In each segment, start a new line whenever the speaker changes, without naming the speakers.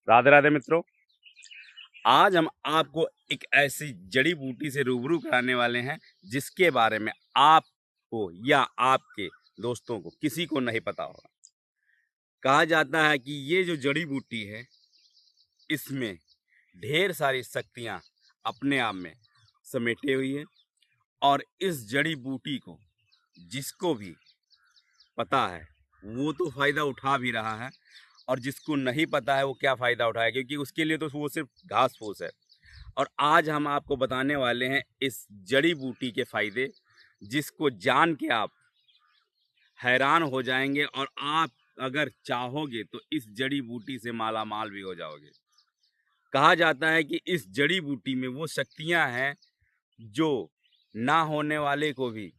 राधे राधे मित्रों। आज हम आपको एक ऐसी जड़ी बूटी से रूबरू कराने वाले हैं जिसके बारे में आपको या आपके दोस्तों को किसी को नहीं पता होगा। कहा जाता है कि ये जो जड़ी बूटी है इसमें ढेर सारी शक्तियां अपने आप में समेटे हुई है और इस जड़ी बूटी को जिसको भी पता है वो तो फायदा उठा भी रहा है और जिसको नहीं पता है वो क्या फायदा उठाए, क्योंकि उसके लिए तो वो सिर्फ घास फूस है। और आज हम आपको बताने वाले हैं इस जड़ी बूटी के फायदे, जिसको जान के आप हैरान हो जाएंगे और आप अगर चाहोगे तो इस जड़ी बूटी से माला माल भी हो जाओगे। कहा जाता है कि इस जड़ी बूटी में वो शक्तियां हैं जो ना होने वाले को भी,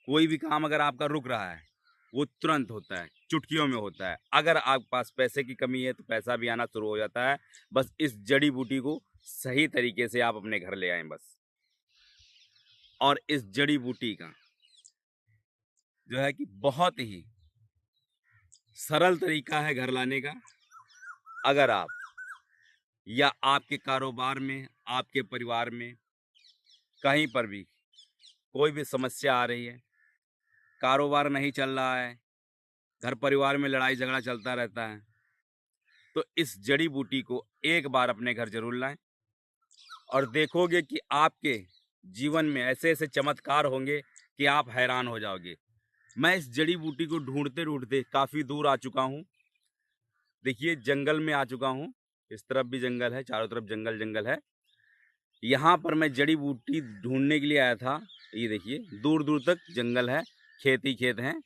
कोई भी काम अगर आपका रुक रहा है वो तुरंत होता है, चुटकियों में होता है। अगर आपके पास पैसे की कमी है तो पैसा भी आना शुरू हो जाता है। बस इस जड़ी बूटी को सही तरीके से आप अपने घर ले आएं बस। और इस जड़ी बूटी का जो है कि बहुत ही सरल तरीका है घर लाने का। अगर आप या आपके कारोबार में, आपके परिवार में कहीं पर भी कोई भी समस्या आ रही है, कारोबार नहीं चल रहा है, घर परिवार में लड़ाई झगड़ा चलता रहता है, तो इस जड़ी बूटी को एक बार अपने घर जरूर लाएं और देखोगे कि आपके जीवन में ऐसे ऐसे चमत्कार होंगे कि आप हैरान हो जाओगे। मैं इस जड़ी बूटी को ढूंढते ढूंढते काफ़ी दूर आ चुका हूँ। देखिए, जंगल में आ चुका हूँ। इस तरफ भी जंगल है, चारों तरफ जंगल जंगल है। यहाँ पर मैं जड़ी बूटी ढूंढने के लिए आया था। ये देखिए, दूर दूर तक जंगल है, खेत ही खेत हैं।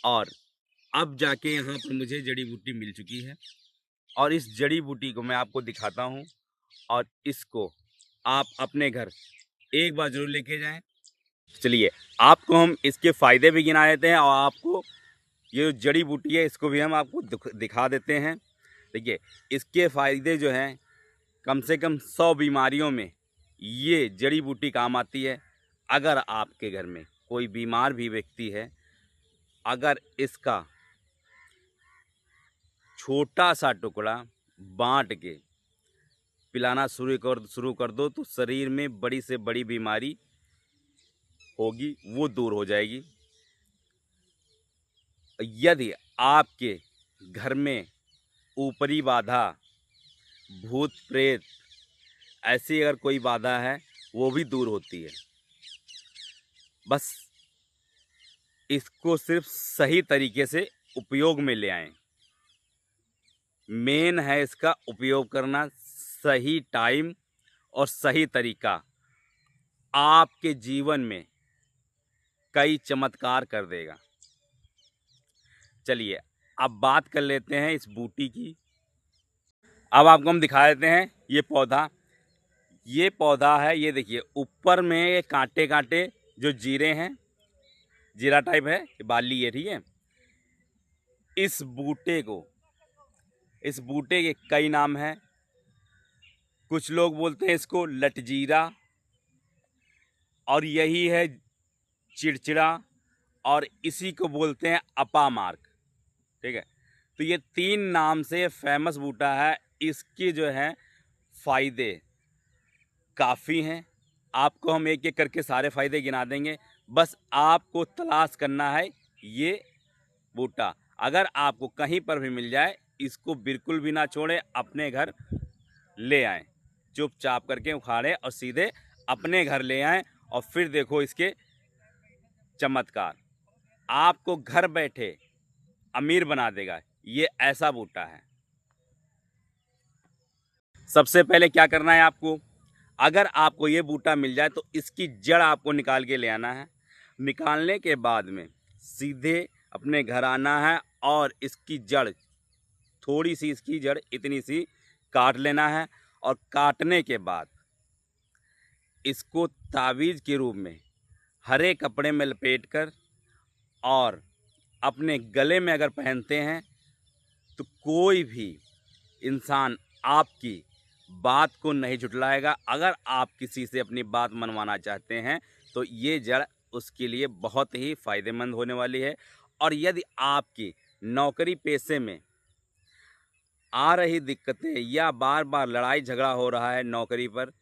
और अब जाके यहाँ पर मुझे जड़ी बूटी मिल चुकी है और इस जड़ी बूटी को मैं आपको दिखाता हूँ और इसको आप अपने घर एक बार जरूर लेके जाएं। चलिए, आपको हम इसके फ़ायदे भी गिना देते हैं और आपको ये जो जड़ी बूटी है इसको भी हम आपको दिखा देते हैं। देखिए, इसके फ़ायदे जो हैं, कम से कम 100 बीमारियों में ये जड़ी बूटी काम आती है। अगर आपके घर में कोई बीमार भी व्यक्ति है, अगर इसका छोटा सा टुकड़ा बांट के पिलाना शुरू कर दो तो शरीर में बड़ी से बड़ी बीमारी होगी वो दूर हो जाएगी। यदि आपके घर में ऊपरी बाधा, भूत प्रेत, ऐसी अगर कोई बाधा है वो भी दूर होती है। बस इसको सिर्फ सही तरीके से उपयोग में ले आएं। मेन है इसका उपयोग करना, सही टाइम और सही तरीका आपके जीवन में कई चमत्कार कर देगा। चलिए, अब बात कर लेते हैं इस बूटी की। अब आपको हम दिखा देते हैं ये पौधा है। ये देखिए, ऊपर में ये कांटे कांटे जो जीरे हैं, जीरा टाइप है, ये बाली है, ठीक है। इस बूटे के कई नाम हैं। कुछ लोग बोलते हैं इसको लटजीरा, और यही है चिड़चिड़ा, और इसी को बोलते हैं अपामार्क, ठीक है। तो ये 3 नाम से फेमस बूटा है। इसके जो है फायदे काफ़ी हैं। आपको हम एक एक करके सारे फायदे गिना देंगे। बस आपको तलाश करना है ये बूटा। अगर आपको कहीं पर भी मिल जाए, इसको बिल्कुल भी ना छोड़ें, अपने घर ले आएं। चुपचाप करके उखाड़ें और सीधे अपने घर ले आएं और फिर देखो इसके चमत्कार। आपको घर बैठे अमीर बना देगा, ये ऐसा बूटा है। सबसे पहले क्या करना है आपको, अगर आपको ये बूटा मिल जाए तो इसकी जड़ आपको निकाल के ले आना है। निकालने के बाद में सीधे अपने घर आना है और इसकी जड़, थोड़ी सी इसकी जड़ इतनी सी काट लेना है। और काटने के बाद इसको तावीज़ के रूप में हरे कपड़े में लपेट कर और अपने गले में अगर पहनते हैं तो कोई भी इंसान आपकी बात को नहीं झुठलाएगा। अगर आप किसी से अपनी बात मनवाना चाहते हैं तो ये जड़ उसके लिए बहुत ही फ़ायदेमंद होने वाली है। और यदि आपकी नौकरी पेशे में आ रही दिक्कतें या बार बार लड़ाई झगड़ा हो रहा है नौकरी पर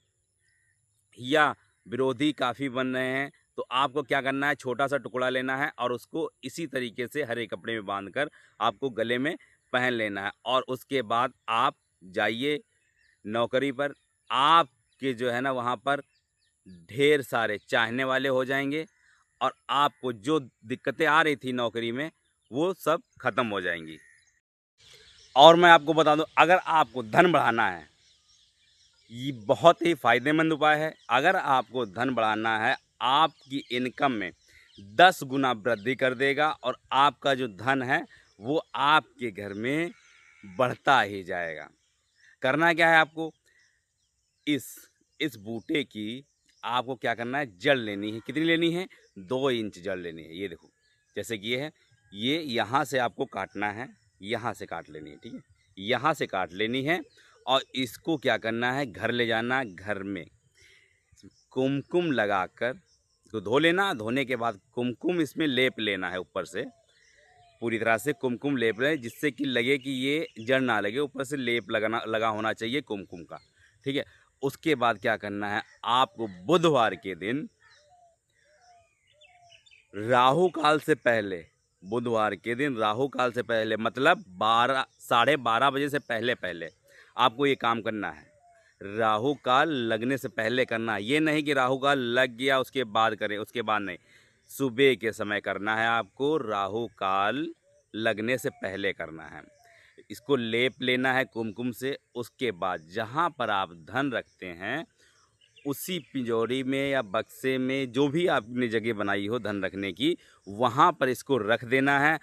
या विरोधी काफ़ी बन रहे हैं, तो आपको क्या करना है, छोटा सा टुकड़ा लेना है और उसको इसी तरीके से हरे कपड़े में बांधकर आपको गले में पहन लेना है और उसके बाद आप जाइए नौकरी पर। आपके जो है ना वहाँ पर ढेर सारे चाहने वाले हो जाएंगे और आपको जो दिक्कतें आ रही थी नौकरी में वो सब खत्म हो जाएंगी। और मैं आपको बता दूं, अगर आपको धन बढ़ाना है, ये बहुत ही फ़ायदेमंद उपाय है। अगर आपको धन बढ़ाना है, आपकी इनकम में 10 गुना वृद्धि कर देगा और आपका जो धन है वो आपके घर में बढ़ता ही जाएगा। करना क्या है आपको, इस इस बूटे की आपको क्या करना है, जड़ लेनी है। कितनी लेनी है, 2 इंच जड़ लेनी है। ये देखो, जैसे कि ये है, ये यहाँ से आपको काटना है, यहाँ से काट लेनी है, ठीक है, यहाँ से काट लेनी है और इसको क्या करना है, घर ले जाना। घर में कुमकुम लगाकर इसको धो लेना। धोने के बाद कुमकुम इसमें लेप लेना है, ऊपर से पूरी तरह से कुमकुम लेप लें, जिससे कि लगे कि ये जड़ ना लगे, ऊपर से लेप लगा होना चाहिए कुमकुम का, ठीक है। उसके बाद क्या करना है, आपको बुधवार के दिन राहु काल से पहले, बुधवार के दिन राहु काल से पहले मतलब 12 बजे से पहले पहले आपको ये काम करना है। राहु काल लगने से पहले करना है, ये नहीं कि राहु काल लग गया उसके बाद करें, उसके बाद नहीं। सुबह के समय करना है आपको, राहु काल लगने से पहले करना है। इसको लेप लेना है कुमकुम से। उसके बाद जहाँ पर आप धन रखते हैं उसी पिंजौरी में या बक्से में, जो भी आपने जगह बनाई हो धन रखने की, वहाँ पर इसको रख देना है।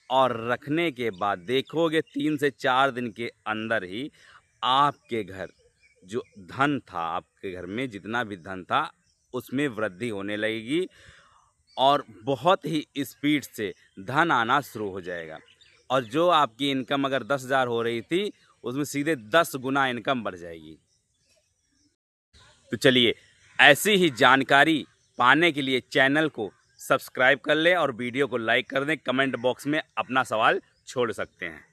और रखने के बाद देखोगे 3 से 4 दिन के अंदर ही आपके घर जो धन था, आपके घर में जितना भी धन था उसमें वृद्धि होने लगेगी और बहुत ही स्पीड से धन आना शुरू हो जाएगा। और जो आपकी इनकम अगर 10,000 हो रही थी, उसमें सीधे 10 गुना इनकम बढ़ जाएगी। तो चलिए, ऐसी ही जानकारी पाने के लिए चैनल को सब्सक्राइब कर लें और वीडियो को लाइक कर दें। कमेंट बॉक्स में अपना सवाल छोड़ सकते हैं।